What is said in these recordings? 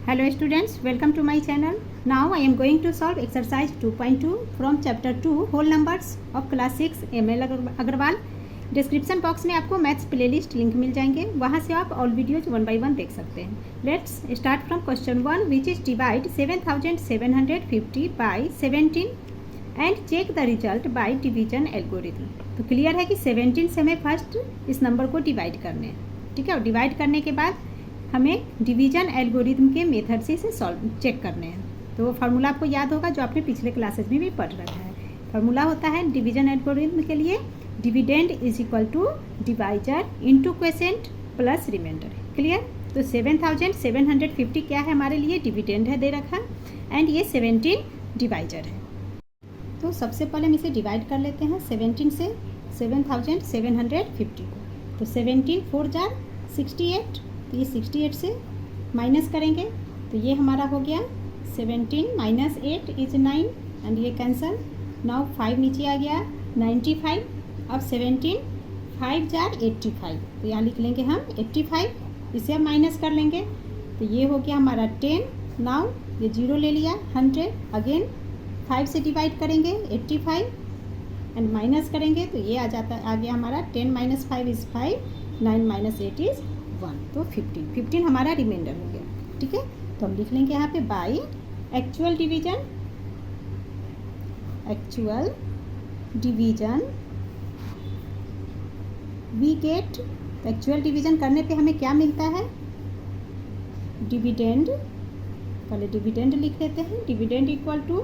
Hello students, welcome to my channel. Now I am going to solve exercise 2.2 from chapter 2 whole numbers of class 6 ML Agarwal. Description box में आपको maths playlist link मिल जाएंगे, वहाँ से आप all videos 1 by 1 देख सकते हैं. Let's start from question 1 which is divide 7750 by 17 and check the result by division algorithm. तो क्लियर है कि 17 से हमें फर्स्ट इस नंबर को डिवाइड करने हैं. ठीक है, और डिवाइड करने के बाद हमें डिवीजन एल्गोरिथम के मेथड से इसे सॉल्व चेक करने हैं. तो फार्मूला आपको याद होगा जो आपने पिछले क्लासेस में भी पढ़ रखा है. फार्मूला होता है डिवीजन एल्गोरिथम के लिए dividend is equal to divisor into quotient plus remainder. Clear. तो 7750 क्या है हमारे लिए, डिविडेंड है दे रखा, एंड ये 17 डिवाइजर है. तो सबसे पहले हम इसे डिवाइड कर लेते हैं 17 से 7750 को. तो 17 4 जार 68, तो ये 68 से माइनस करेंगे तो ये हमारा हो गया 17 माइनस 8 इज 9 एंड ये कैंसल. नाउ 5 नीचे आ गया 95. अब 17 5 जार 85, तो यहाँ लिख लेंगे हम 85. इसे अब माइनस कर लेंगे तो ये हो गया हमारा 10. नाउ ये 0 ले लिया 100. अगेन 5 से डिवाइड करेंगे 85 एंड माइनस करेंगे तो ये आ गया हमारा 10 माइनस 5 इज़ 5, 9 माइनस 8 इज़ 1. तो 15 हमारा रिमाइंडर हो गया. ठीक है, तो हम लिख लेंगे यहाँ पे by actual division we get. Actual division करने पे हमें क्या मिलता है, डिविडेंड. पहले डिविडेंड लिख लेते हैं. डिविडेंड इक्वल टू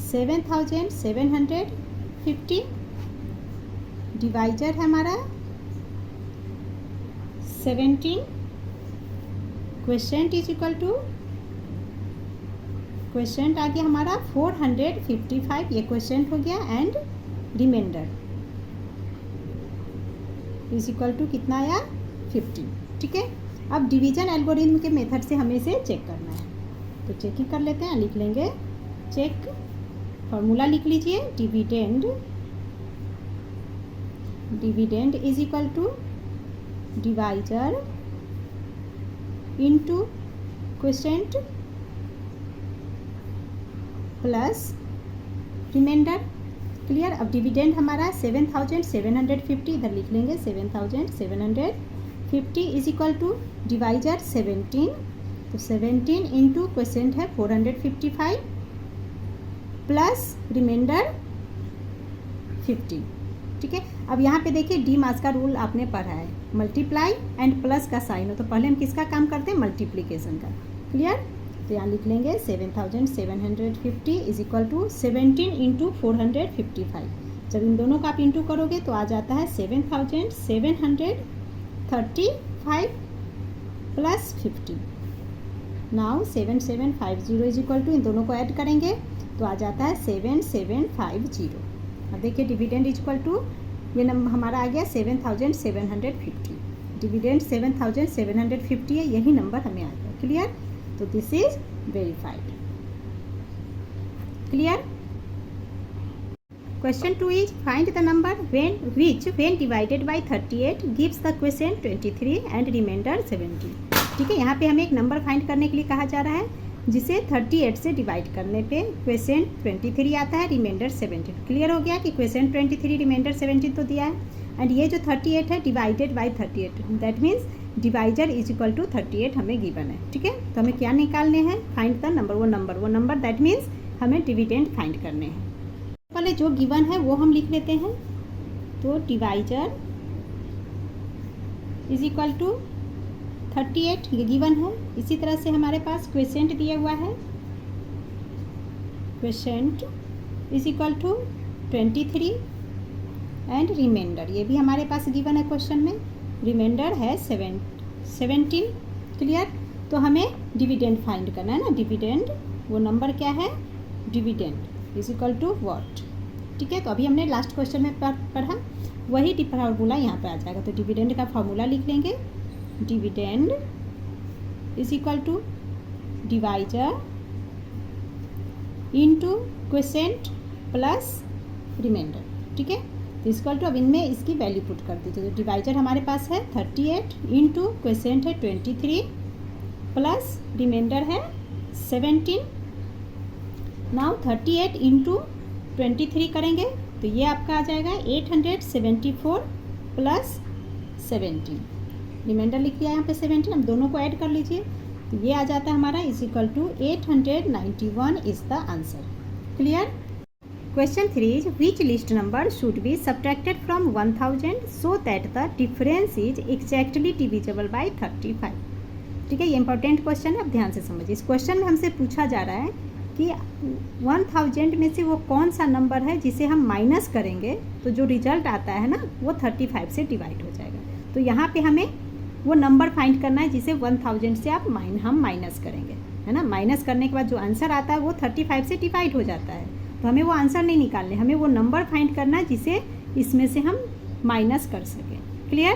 7750 डिवाइजर है हमारा 17. Quotient is equal to quotient आ गया हमारा 455, ये क्वोशिएंट हो गया, and reminder is equal to कितना आया 15. ठीक है, अब डिवीजन एल्गोरिथम के मेथड से हमें इसे चेक करना है. तो चेकिंग कर लेते हैं. लिख लेंगे चेक, फॉर्मूला लिख लीजिए. Dividend is equal to divisor into quotient plus remainder. Clear. अब डिविडेंड हमारा 7750, इधर लिख लेंगे 7750 इज इक्वल टू डिवाइजर 17. तो 17 इंटू क्वोशिएंट है 455 प्लस रिमाइंडर 15. ठीक है, अब यहाँ पे देखिए डी मास का रूल आपने पढ़ा है, मल्टीप्लाई एंड प्लस का साइन हो, तो पहले हम किसका काम करते हैं, मल्टीप्लिकेशन का. क्लियर. तो यहाँ लिख लेंगे 7750 इज इक्वल टू 17 इंटू 455. जब इन दोनों का आप इंटू करोगे तो आ जाता है 7735 plus 15. Now 7750 is equal to इन दोनों को ऐड करेंगे तो आ जाता है 7750. अब देखिए डिविडेंड इज इक्वल टू ये नंबर हमारा आ गया 7750. डिविडेंड 7750 है, यही नंबर हमें आ गया. क्लियर. तो this is verified. Clear. Question 2 is find the number when divided by 38 gives the quotient 23 and remainder 17. ठीक है, यहाँ पे हमें एक नंबर फाइंड करने के लिए कहा जा रहा है जिसे 38 से डिवाइड करने पे क्वोशिएंट 23 आता है, रिमाइंडर 17. क्लियर हो गया कि क्वोशिएंट 23 रिमाइंडर 17 तो दिया है, एंड ये जो 38 है divided by 38, that means divisor is equal to 38 हमें गिवन है. ठीक है, तो हमें क्या निकालने हैं, फाइंड द नंबर. वो नंबर दैट मीन्स हमें डिविडेंड फाइंड करने हैं. पहले जो गिवन है वो हम लिख लेते हैं. तो डिवाइजर इज इक्वल टू 38 ये गिवन है. इसी तरह से हमारे पास क्वोशिएंट दिया हुआ है, quotient is equal to 23 and remainder ये भी हमारे पास गिवन है क्वेश्चन में. रिमाइंडर है 17. क्लियर. तो हमें डिविडेंड फाइंड करना है ना. डिविडेंड वो नंबर क्या है, dividend is equal to what. ठीक है, तो अभी हमने लास्ट क्वेश्चन में पढ़ा वही फार्मूला यहाँ पे आ जाएगा. तो डिविडेंड का फार्मूला लिख लेंगे. Dividend is equal to divisor into quotient plus remainder. ठीक है, तो इक्वल टू अब इनमें इसकी वैल्यू पुट कर दीजिए. तो डिवाइजर हमारे पास है 38 इंटू क्वोशिएंट है 23 प्लस रिमाइंडर है 17। नाउ 38 इंटू 23 करेंगे तो ये आपका आ जाएगा 874 प्लस 17। रिमाइंडर लिख दिया यहाँ पे 17, हम दोनों को ऐड कर लीजिए तो ये आ जाता है हमारा is equal to 891 is the answer. Clear. Question 3 is which least number should be subtracted from 1000 so that the difference is exactly divisible by 35। ठीक है, ये इंपॉर्टेंट क्वेश्चन है, आप ध्यान से समझिए। इस क्वेश्चन में हमसे पूछा जा रहा है कि 1000 में से वो कौन सा नंबर है जिसे हम माइनस करेंगे तो जो रिजल्ट आता है ना वो 35 से डिवाइड हो जाएगा। तो यहाँ पे हमें वो नंबर फाइंड करना है जिसे 1000 से हम माइनस करेंगे, है ना। माइनस करने के बाद जो आंसर आता है वो 35 से डिवाइड हो जाता है। तो हमें वो आंसर नहीं निकालने, हमें वो नंबर फाइंड करना है जिसे इसमें से हम माइनस कर सकें। क्लियर।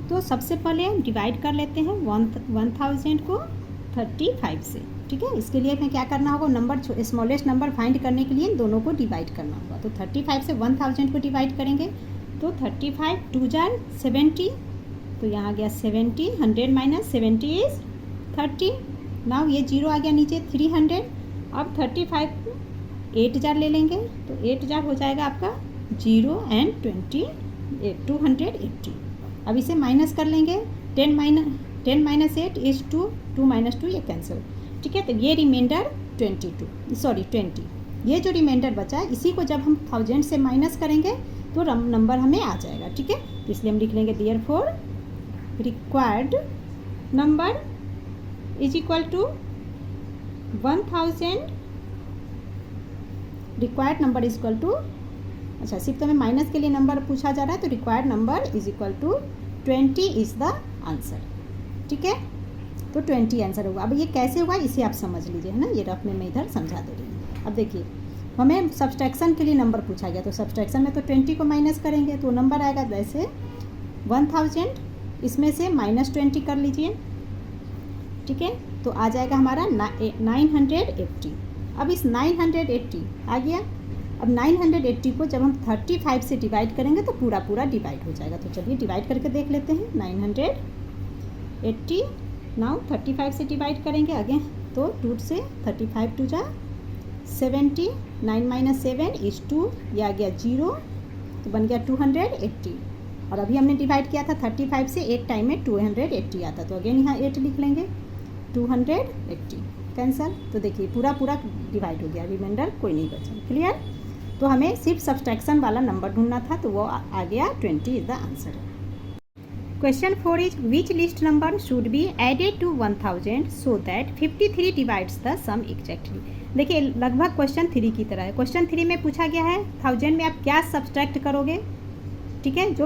तो सबसे पहले हम डिवाइड कर लेते हैं 1000 को 35 से। ठीक है, इसके लिए हमें क्या करना होगा, नंबर स्मॉलेस्ट नंबर फाइंड करने के लिए इन दोनों को डिवाइड करना होगा। तो 35 से 1000 को डिवाइड करेंगे तो 35 2 जार 70, तो यहाँ गया 70, 100 माइनस 70 इज 30। नाउ ये 0 आ गया नीचे 300। अब 35 को 8 जार ले लेंगे तो 8 जार हो जाएगा आपका 0 एंड 20 280। अब इसे माइनस कर लेंगे 10 माइनस 8 इज 2, 2 माइनस 2 ये कैंसिल। ठीक है, तो ये रिमाइंडर 20, ये जो रिमाइंडर बचा है इसी को जब हम 1000 से माइनस करेंगे तो नंबर हमें आ जाएगा। ठीक है, तो इसलिए हम लिख लेंगे therefore required number is equal to 1000। Required number is equal to, अच्छा सिर्फ तो हमें माइनस के लिए नंबर पूछा जा रहा है तो required number is equal to 20 is the answer. ठीक है, तो 20 आंसर होगा। अब ये कैसे हुआ इसे आप समझ लीजिए, है ना। ये रफ में मैं इधर समझा दे रही हूँ। अब देखिए हमें सब्सट्रैक्शन के लिए नंबर पूछा गया तो सब्सट्रैक्शन में तो 20 को माइनस करेंगे तो नंबर आएगा जैसे 1000, इसमें से -20 कर लीजिए। ठीक है, तो आ जाएगा हमारा 980। अब इस 980 आ गया। अब 980 को जब हम 35 से डिवाइड करेंगे तो पूरा डिवाइड हो जाएगा। तो चलिए डिवाइड करके देख लेते हैं। 980 नाउ 35 से डिवाइड करेंगे आगे तो 2 से 35 2 जा 70, 9 माइनस 7 इज 2, ये आ गया 0 तो बन गया 280। और अभी हमने डिवाइड किया था 35 से 8 टाइम में 280 आता, तो अगेन यहाँ 8 लिख लेंगे 280 कैंसल। तो देखिए पूरा डिवाइड हो गया, रिमाइंडर कोई नहीं बचा। क्लियर। तो हमें सिर्फ सब्सट्रैक्शन वाला नंबर ढूंढना था तो वो आ गया 20 is the answer. Question 4 is which least number should be added to 1000 so that 53 divides the sum exactly. देखिए लगभग क्वेश्चन 3 की तरह है। क्वेश्चन 3 में पूछा गया है 1000 में आप क्या सब्सट्रैक्ट करोगे। ठीक है, जो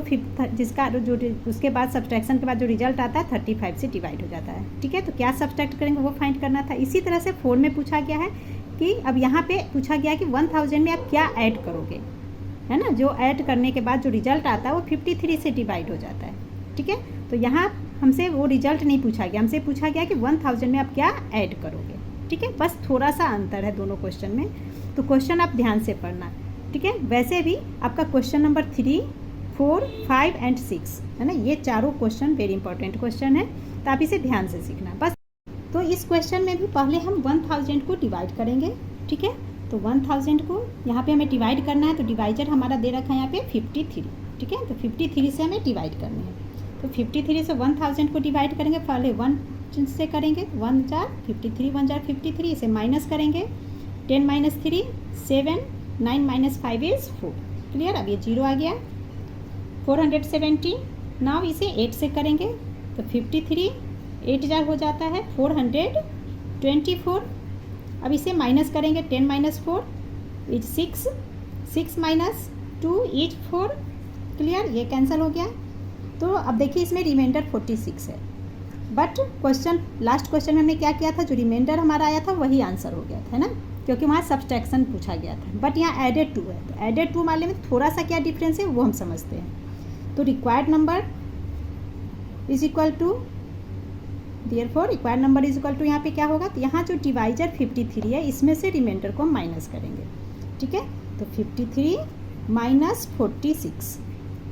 उसके बाद सब्सट्रैक्शन के बाद जो रिजल्ट आता है 35 से डिवाइड हो जाता है। ठीक है, तो क्या सब्सट्रैक्ट करेंगे वो फाइंड करना था। इसी तरह से 4 में पूछा गया है कि अब यहाँ पे पूछा गया कि 1000 में आप क्या ऐड करोगे, है ना। जो ऐड करने के बाद जो रिजल्ट आता है वो 53 से डिवाइड हो जाता है। ठीक है, तो यहाँ हमसे वो रिजल्ट नहीं पूछा गया, हमसे पूछा गया कि 1000 में आप क्या ऐड करोगे। ठीक है, बस थोड़ा सा अंतर है दोनों क्वेश्चन में, तो क्वेश्चन आप ध्यान से पढ़ना। ठीक है, वैसे भी आपका क्वेश्चन नंबर 3, 4, 5 एंड 6 है ना, ये चारों क्वेश्चन वेरी इंपॉर्टेंट क्वेश्चन है, तो आप इसे ध्यान से सीखना बस। तो इस क्वेश्चन में भी पहले हम 1000 को डिवाइड करेंगे। ठीक है, तो 1000 को यहाँ पे हमें डिवाइड करना है तो डिवाइजर हमारा दे रखा है यहाँ पे 53। ठीक है, तो 53 से हमें डिवाइड करनी है। तो 53 से 1000 को डिवाइड करेंगे, पहले 1 से करेंगे, 1 जार 53, 1 जार 53, इसे माइनस करेंगे 10 माइनस 3 7, 9 माइनस 5 इज 4। क्लियर। अब ये 0 आ गया 470। नाउ इसे 8 से करेंगे तो 53 8 जार हो जाता है 424। अब इसे माइनस करेंगे 10 minus 4 is 6, 6 minus 2 is 4। Clear, ये कैंसिल हो गया। तो अब देखिए इसमें रिमाइंडर 46 है, बट लास्ट क्वेश्चन में हमने क्या किया था, जो रिमाइंडर हमारा आया था वही आंसर हो गया था, है ना, क्योंकि वहाँ सब्सट्रैक्शन पूछा गया था। बट यहाँ एडेड 2 है, तो एडेड 2 वाले में थोड़ा सा क्या डिफरेंस है वो हम समझते हैं। तो required number is equal to, therefore required number is equal to, यहाँ पे क्या होगा, तो यहाँ जो डिवाइजर 53 है इसमें से रिमाइंडर को माइनस करेंगे। ठीक है, तो 53 माइनस 46,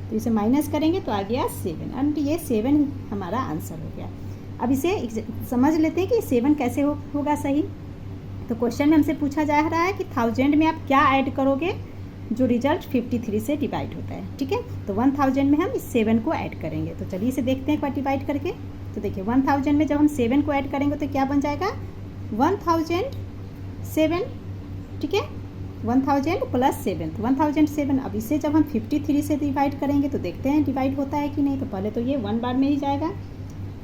तो इसे माइनस करेंगे तो आ गया 7 एंड ये 7 हमारा आंसर हो गया। अब इसे समझ लेते हैं कि 7 कैसे होगा सही। तो क्वेश्चन में हमसे पूछा जा रहा है कि 1000 में आप क्या ऐड करोगे जो रिजल्ट 53 से डिवाइड होता है। ठीक है, तो 1000 में हम इस 7 को ऐड करेंगे। तो चलिए इसे देखते हैं एक बार डिवाइड करके। तो देखिए 1000 में जब हम 7 को ऐड करेंगे तो क्या बन जाएगा 1007। ठीक है, 1000 प्लस 7 तो 1007। अब इसे जब हम 53 से डिवाइड करेंगे तो देखते हैं डिवाइड होता है कि नहीं। तो पहले तो ये 1 बार में ही जाएगा।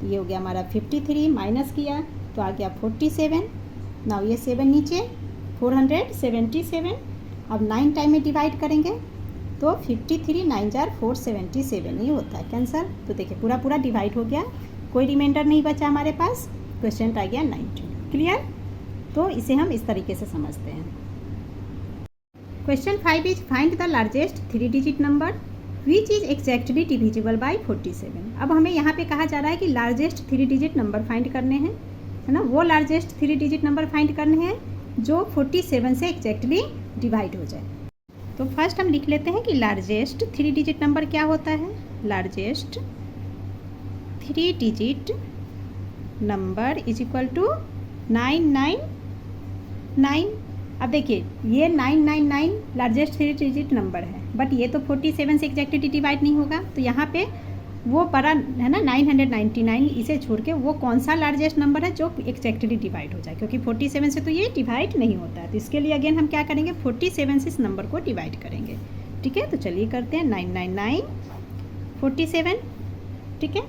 तो ये हो गया हमारा 53, माइनस किया तो आ गया 47। नाउ ये 7 नीचे 477। अब 9 टाइम में डिवाइड करेंगे तो 53 9 जार 477 ही होता है कैंसर। तो देखिए पूरा पूरा डिवाइड हो गया, कोई रिमाइंडर नहीं बचा हमारे पास। क्वेश्चन आ गया 90। क्लियर। तो इसे हम इस तरीके से समझते हैं। Question 5 is find the largest 3 digit number which is exactly divisible bye 47। अब हमें यहाँ पे कहा जा रहा है कि लार्जेस्ट 3 डिजिट नंबर फाइंड करने हैं, है ना। वो लार्जेस्ट 3 डिजिट नंबर फाइंड करने हैं जो 47 से एग्जैक्टली डिवाइड हो जाए। तो फर्स्ट हम लिख लेते हैं कि लार्जेस्ट 3 डिजिट नंबर क्या होता है। Largest 3 digit number is equal to 999। अब देखिए ये 999 लार्जेस्ट 3 डिजिट नंबर है, बट ये तो 47 से एग्जैक्टली डिवाइड नहीं होगा। तो यहाँ पे वो बड़ा है ना 999, इसे छोड़ के वो कौन सा लार्जेस्ट नंबर है जो एग्जैक्टली डिवाइड हो जाए, क्योंकि 47 से तो ये डिवाइड नहीं होता है। तो इसके लिए अगेन हम क्या करेंगे 47 से इस नंबर को डिवाइड करेंगे। ठीक है, तो चलिए करते हैं 999 47। ठीक है,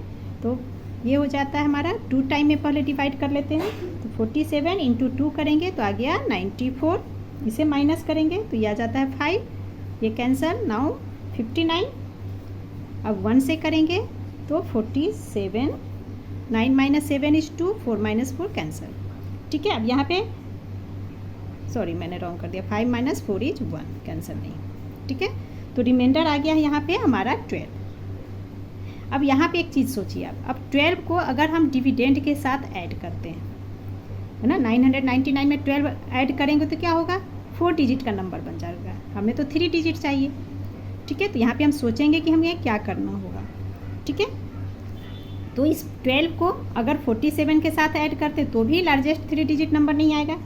तो ये हो जाता है हमारा 2 टाइम में पहले डिवाइड कर लेते हैं। तो 47 इंटू 2 करेंगे तो आ गया 94। इसे माइनस करेंगे तो ये आ जाता है 5, ये कैंसल। नाउ 59। अब 1 से करेंगे तो 47, 9 माइनस 7 इज 2, 4 माइनस 4 कैंसल। ठीक है, अब यहाँ पे सॉरी मैंने रॉन्ग कर दिया, 5 माइनस 4 इज 1, कैंसल नहीं। ठीक है, तो रिमाइंडर आ गया है यहाँ पे हमारा 12। अब यहाँ पे एक चीज़ सोचिए आप, अब 12 को अगर हम डिविडेंड के साथ ऐड करते हैं, है ना, 999 में 12 ऐड करेंगे तो क्या होगा 4 डिजिट का नंबर बन जाएगा। हमें तो 3 डिजिट चाहिए। ठीक है, तो यहाँ पे हम सोचेंगे कि हमें क्या करना होगा। ठीक है, तो इस 12 को अगर 47 के साथ ऐड करते तो भी लार्जेस्ट 3 डिजिट नंबर नहीं आएगा।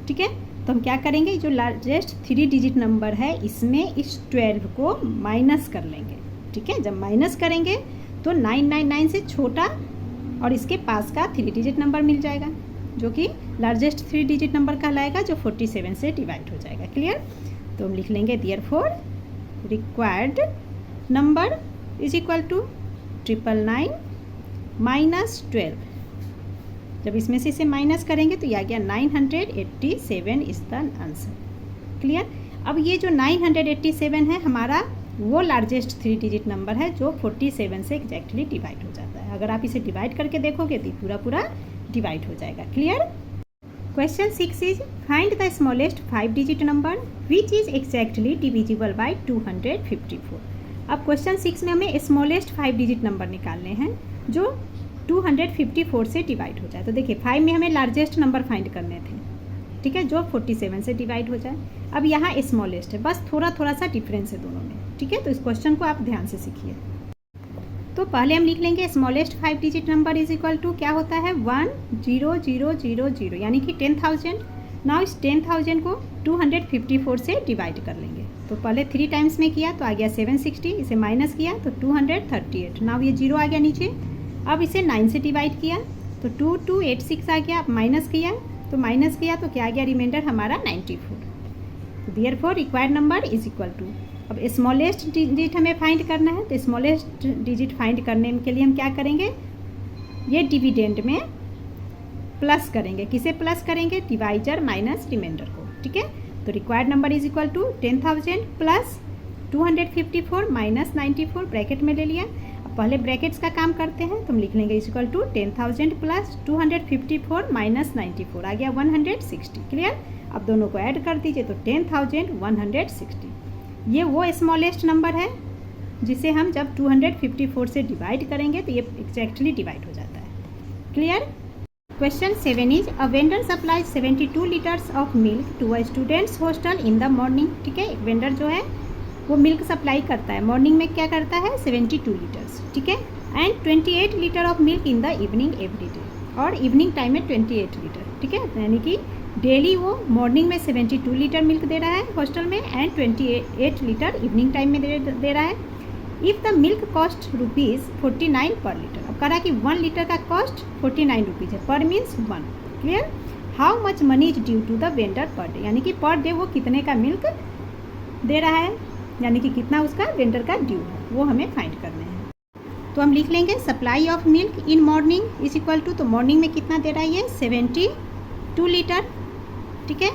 ठीक है, तो हम क्या करेंगे जो लार्जेस्ट 3 डिजिट नंबर है इसमें इस 12 को माइनस कर लेंगे। ठीक है, जब माइनस करेंगे तो 999 से छोटा और इसके पास का 3 डिजिट नंबर मिल जाएगा जो कि लार्जेस्ट 3 डिजिट नंबर कहलाएगा जो 47 से डिवाइड हो जाएगा। क्लियर। तो हम लिख लेंगे therefore required number is equal to 999 minus 12। जब इसमें से इसे माइनस करेंगे तो ये आ गया 987 इज द आंसर। क्लियर। अब ये जो 987 है हमारा वो लार्जेस्ट 3 डिजिट नंबर है जो 47 से एग्जैक्टली डिवाइड हो जाता है। अगर आप इसे डिवाइड करके देखोगे तो पूरा पूरा डिवाइड हो जाएगा। Clear. Question 6 is find the smallest 5 digit number which is exactly divisible bye 254। अब क्वेश्चन 6 में हमें स्मॉलेस्ट 5 डिजिट नंबर निकालने हैं जो 254 से डिवाइड हो जाए। तो देखिए 5 में हमें लार्जेस्ट नंबर फाइंड करने थे। ठीक है, जो 47 से डिवाइड हो जाए। अब यहाँ स्मॉलेस्ट है, बस थोड़ा थोड़ा सा डिफरेंस है दोनों में। ठीक है, तो इस क्वेश्चन को आप ध्यान से सीखिए। तो पहले हम लिख लेंगे smallest 5 digit number is equal to क्या होता है 10000, यानी कि 10,000। नाउ इस 10,000 को 254 से डिवाइड कर लेंगे। तो पहले 3 टाइम्स में किया तो आ गया 760, इसे माइनस किया तो 238। नाउ ये 0 आ गया नीचे। अब इसे 9 से डिवाइड किया तो 2286 आ गया। अब माइनस किया तो क्या आ गया रिमाइंडर हमारा 94। Therefore required number is equal to, अब स्मॉलेस्ट डिजिट हमें फाइंड करना है। तो स्मॉलेस्ट डिजिट फाइंड करने के लिए हम क्या करेंगे ये डिविडेंड में प्लस करेंगे। किसे प्लस करेंगे डिवाइजर माइनस रिमाइंडर को। ठीक है, तो required number is equal to 10,000 plus 254 minus 94 bracket में ले लिया। अब पहले ब्रैकेट्स का काम करते हैं तो हम लिख लेंगे is equal to 10,000 plus 254 minus 94 आ गया 160। क्लियर। अब दोनों को ऐड कर दीजिए तो 10,160। ये वो स्मॉलेस्ट नंबर है जिसे हम जब 254 से डिवाइड करेंगे तो ये एग्जैक्टली डिवाइड हो जाता है। Clear. Question 7 is a vendor supplies 72 litres of milk to a students hostel in the morning. ठीक है, एक वेंडर जो है वो मिल्क सप्लाई करता है। मॉर्निंग में क्या करता है 72 लीटर्स। ठीक है, and 28 litre of milk in the evening every day, और इवनिंग टाइम में 28 लीटर, ठीक है, यानी कि डेली वो मॉर्निंग में 72 लीटर मिल्क दे रहा है हॉस्टल में एंड 28 लीटर इवनिंग टाइम में दे रहा है। इफ़ द मिल्क कॉस्ट ₹49 पर लीटर, अब कह रहा है कि 1 लीटर का कॉस्ट 49 रुपीज़ है, per means 1, clear. How much money is due to the vendor per day, यानी कि पर डे वो कितने का मिल्क दे रहा है, यानी कि कितना उसका वेंडर का ड्यू है, वो हमें फाइंड करना है। तो हम लिख लेंगे supply of milk in morning is equal to, तो मॉर्निंग में कितना दे रहा है ये 72 लीटर, ठीक है।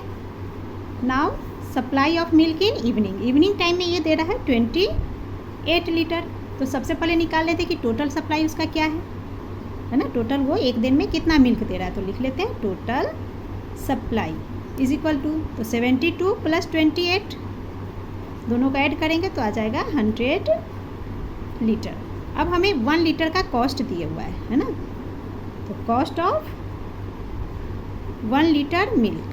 Now supply of milk in evening, evening time में ये दे रहा है 28 लीटर। तो सबसे पहले निकाल लेते हैं कि टोटल सप्लाई उसका क्या है ना, टोटल वो एक दिन में कितना मिल्क दे रहा है। तो लिख लेते हैं total supply is equal to, तो 72 + 28 दोनों का ऐड करेंगे तो आ जाएगा 100 लीटर। अब हमें 1 लीटर का कॉस्ट दिया हुआ है ना, तो cost of 1 litre milk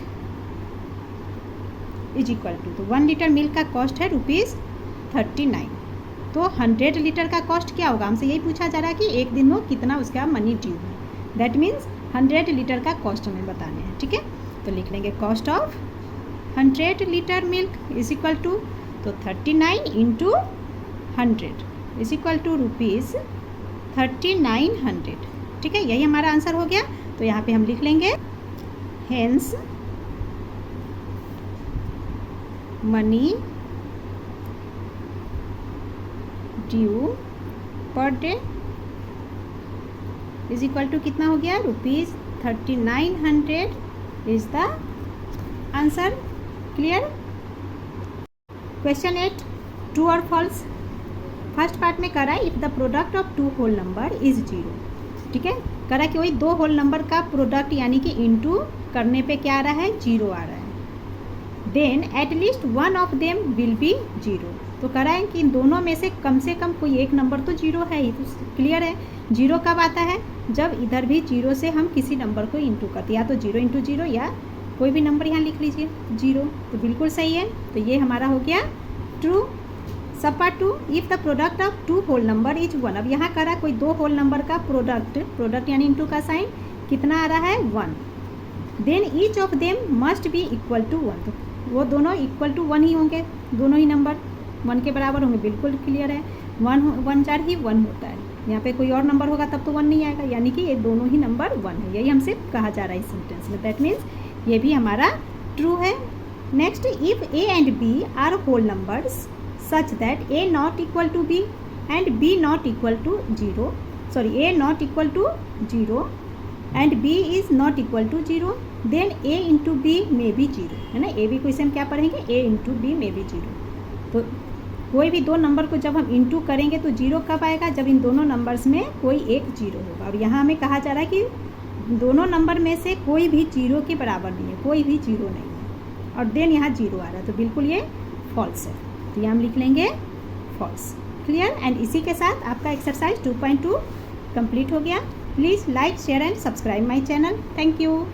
is equal to, तो 1 लीटर मिल्क का कॉस्ट है ₹39। तो 100 लीटर का कॉस्ट क्या होगा, हमसे यही पूछा जा रहा है कि एक दिन में कितना उसका मनी ड्यू है, दैट मीन्स 100 लीटर का कॉस्ट हमें बताने हैं, ठीक है। तो लिख लेंगे cost of 100 litre milk is equal to, तो 39 × 100 इज इक्वल टू ₹3900, ठीक है, यही हमारा आंसर हो गया। तो यहाँ पे हम लिख लेंगे hence money due per day is equal to कितना हो गया, ₹3900 is the answer, clear. Question 8, true और फॉल्स। फर्स्ट पार्ट में करा if the product of 2 whole number is 0, ठीक है, करा कि वही 2 होल नंबर का प्रोडक्ट यानी कि इंटू करने पे क्या आ रहा है, 0 आ रहा है, then at least 1 of them will be 0। तो करा है कि इन दोनों में से कम कोई एक नंबर तो 0 है ही, तो क्लियर है। 0 कब आता है, जब इधर भी 0 से हम किसी नंबर को इंटू करते, या तो 0 × 0 या कोई भी नंबर यहाँ लिख लीजिए 0, तो बिल्कुल सही है। तो ये हमारा हो गया true. Sub part 2, if the product of 2 whole number is 1, अब यहाँ करा कोई 2 होल नंबर का प्रोडक्ट यानी इंटू का साइन कितना आ रहा है 1, then each of them must be equal to 1, तो वो दोनों इक्वल टू 1 ही होंगे, दोनों ही नंबर 1 के बराबर होंगे, बिल्कुल क्लियर है। 1 4 ही 1 होता है, यहाँ पे कोई और नंबर होगा तब तो 1 नहीं आएगा, यानी कि ये दोनों ही नंबर 1 है, यही हमसे कहा जा रहा है इस सेंटेंस में, दैट मीन्स ये भी हमारा ट्रू है। Next, if a and b are whole numbers such that a not equal to b and b not equal to 0, sorry a not equal to 0 and b is not equal to 0, then a into b may be 0, है ना, A B को इसे हम क्या पढ़ेंगे, ए into b may be 0। तो कोई भी 2 नंबर को जब हम इंटू करेंगे तो 0 कब आएगा, जब इन दोनों नंबर्स में कोई एक 0 होगा। अब यहाँ हमें कहा जा रहा है कि दोनों नंबर में से कोई भी 0 के बराबर नहीं है, कोई भी 0 नहीं है, और देन यहाँ 0 आ रहा है, तो बिल्कुल ये फॉल्स है, तो ये हम लिख लेंगे फॉल्स, क्लियर। एंड इसी के साथ आपका एक्सरसाइज 2.2 कंप्लीट हो गया। Please like, share and subscribe my channel. Thank you.